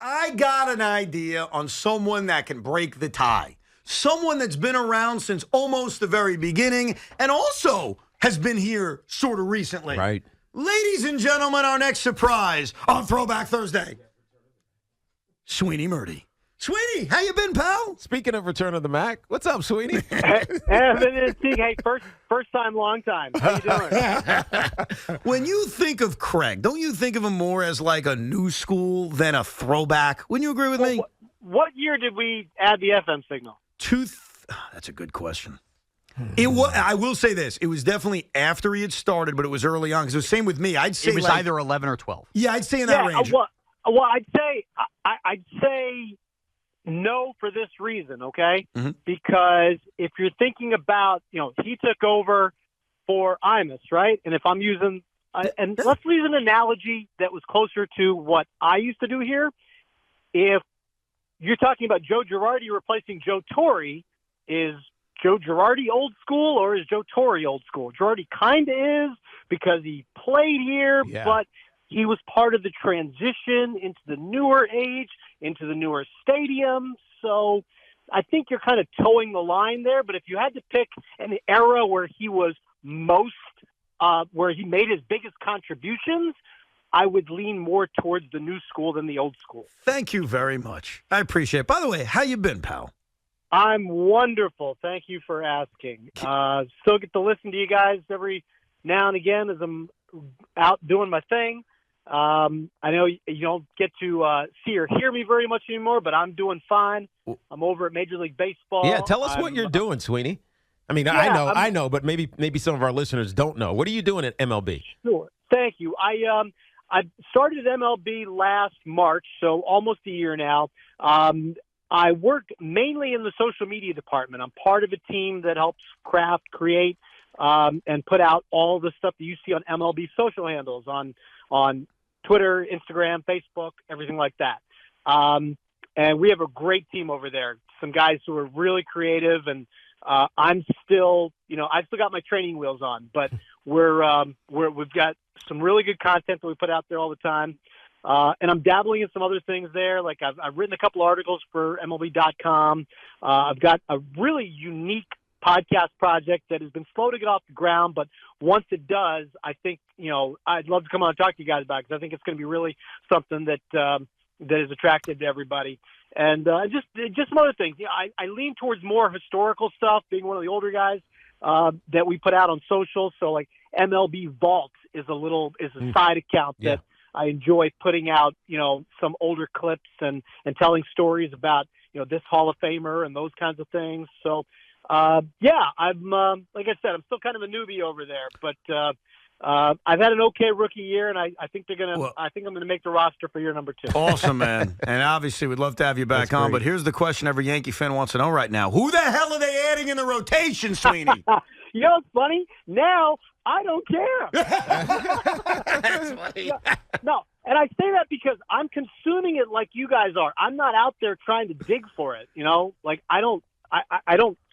I got an idea on someone that can break the tie. Someone that's been around since almost the very beginning and also has been here sort of recently. Right. Ladies and gentlemen, our next surprise on Throwback Thursday. Sweeny Murti. Sweeny, how you been, pal? Speaking of Return of the Mac, what's up, Sweeny? Hey, first time, long time. How you doing? When you think of Craig, don't you think of him more as like a new school than a throwback? Wouldn't you agree with me? What year did we add the FM signal? That's a good question. It was. I will say this. It was definitely after he had started, but it was early on. Because it was the same with me. I'd say it was either 11 or 12. Yeah, I'd say in that range. Well, I'd say no for this reason, okay? Mm-hmm. Because if you're thinking about, he took over for Imus, right? And if I'm using, and let's use an analogy that was closer to what I used to do here. If you're talking about Joe Girardi replacing Joe Torre, is Joe Girardi old school or is Joe Torre old school? Girardi kind of is because he played here, but he was part of the transition into the newer age, into the newer stadium. So I think you're kind of towing the line there. But if you had to pick an era where he was where he made his biggest contributions, I would lean more towards the new school than the old school. Thank you very much. I appreciate it. By the way, how you been, pal? I'm wonderful. Thank you for asking. Still get to listen to you guys every now and again as I'm out doing my thing. I know you don't get to see or hear me very much anymore, but I'm doing fine. I'm over at Major League Baseball. Yeah, tell us what you're doing, Sweeny. I mean, I know, but maybe some of our listeners don't know. What are you doing at MLB? Sure. Thank you. I started at MLB last March, so almost a year now. I work mainly in the social media department. I'm part of a team that helps craft, create, and put out all the stuff that you see on MLB social handles on Twitter, Instagram, Facebook, everything like that. And we have a great team over there. Some guys who are really creative, and I'm still, I've still got my training wheels on, but we've got some really good content that we put out there all the time. And I'm dabbling in some other things there. Like I've written a couple articles for MLB.com. I've got a really unique podcast project that has been slow to get off the ground, but once it does, I think, I'd love to come on and talk to you guys about it because I think it's going to be really something that is attractive to everybody. And just some other things. I lean towards more historical stuff, being one of the older guys that we put out on social. So like MLB Vault is a side account that I enjoy putting out, some older clips and telling stories about, this Hall of Famer and those kinds of things. So, I'm like I said, I'm still kind of a newbie over there, but I've had an okay rookie year, and I think I think I'm gonna make the roster for year number 2. Awesome, man. And obviously, we'd love to have you back on. But here's the question every Yankee fan wants to know right now: who the hell are they adding in the rotation, Sweeny? It's funny. Now I don't care. That's funny. No, and I say that because I'm consuming it like you guys are. I'm not out there trying to dig for it. Like I don't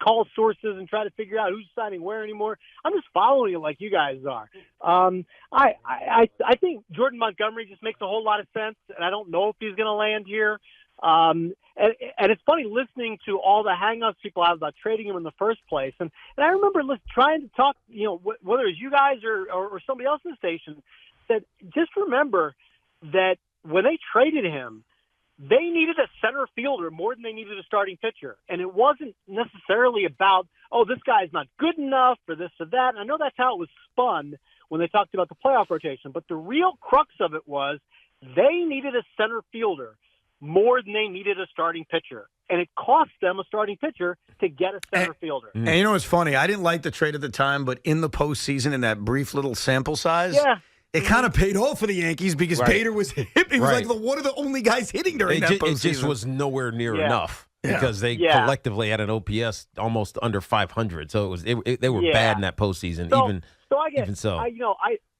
call sources and try to figure out who's signing where anymore. I'm just following it like you guys are. I think Jordan Montgomery just makes a whole lot of sense, and I don't know if he's going to land here. And it's funny listening to all the hang-ups people have about trading him in the first place. And I remember trying to talk, whether it's you guys or somebody else in the station, that just remember that when they traded him, they needed a center fielder more than they needed a starting pitcher. And it wasn't necessarily about, this guy's not good enough for this or that. And I know that's how it was spun when they talked about the playoff rotation. But the real crux of it was they needed a center fielder more than they needed a starting pitcher. And it cost them a starting pitcher to get a center fielder. And you know what's funny? I didn't like the trade at the time, but in the postseason, in that brief little sample size, it kind of paid off for the Yankees because Bader was hit. He was like one of the only guys hitting during that postseason. It just was nowhere near enough because they collectively had an OPS almost under 500. So they were bad in that postseason.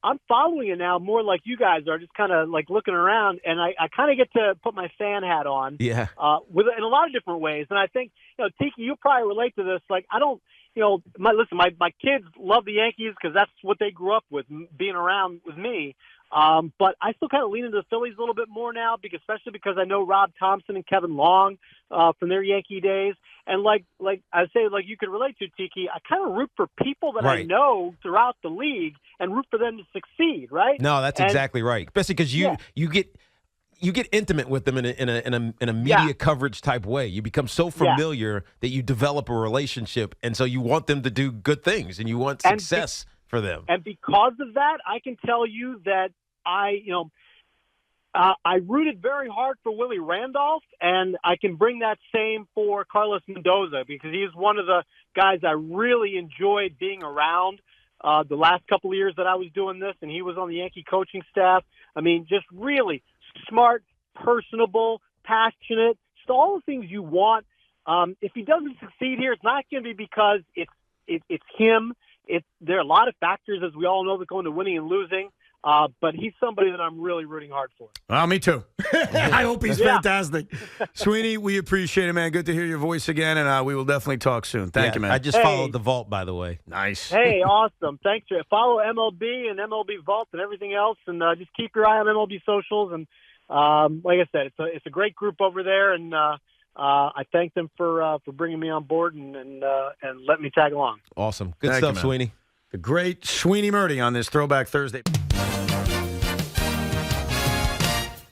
I'm following it now more like you guys are, just kind of like looking around, and I kind of get to put my fan hat on. In a lot of different ways. And I think, Tiki, you probably relate to this. Like, I don't, my kids love the Yankees because that's what they grew up with, being around with me. But I still kind of lean into the Phillies a little bit more now, especially because I know Rob Thompson and Kevin Long from their Yankee days. And like I say, like you could relate to, Tiki, I kind of root for people that I know throughout the league and root for them to succeed, right? No, that's exactly right. Especially because you get intimate with them in a media coverage type way. You become so familiar that you develop a relationship, and so you want them to do good things, and you want success for them. And because of that, I can tell you that I rooted very hard for Willie Randolph, and I can bring that same for Carlos Mendoza because he's one of the guys I really enjoyed being around the last couple of years that I was doing this, and he was on the Yankee coaching staff. I mean, just really smart, personable, passionate, just all the things you want. If he doesn't succeed here, it's not going to be because it's him. There are a lot of factors, as we all know, that go into winning and losing. But he's somebody that I'm really rooting hard for. Well, me too. I hope he's fantastic. Sweeny, we appreciate it, man. Good to hear your voice again, and we will definitely talk soon. Thank you, man. I just followed the Vault, by the way. Nice. Hey, awesome. Thanks. Follow MLB and MLB Vault and everything else, and just keep your eye on MLB socials. And like I said, it's a great group over there, and I thank them for bringing me on board and letting me tag along. Awesome. Good stuff, Sweeny. The great Sweeny Murti on this Throwback Thursday.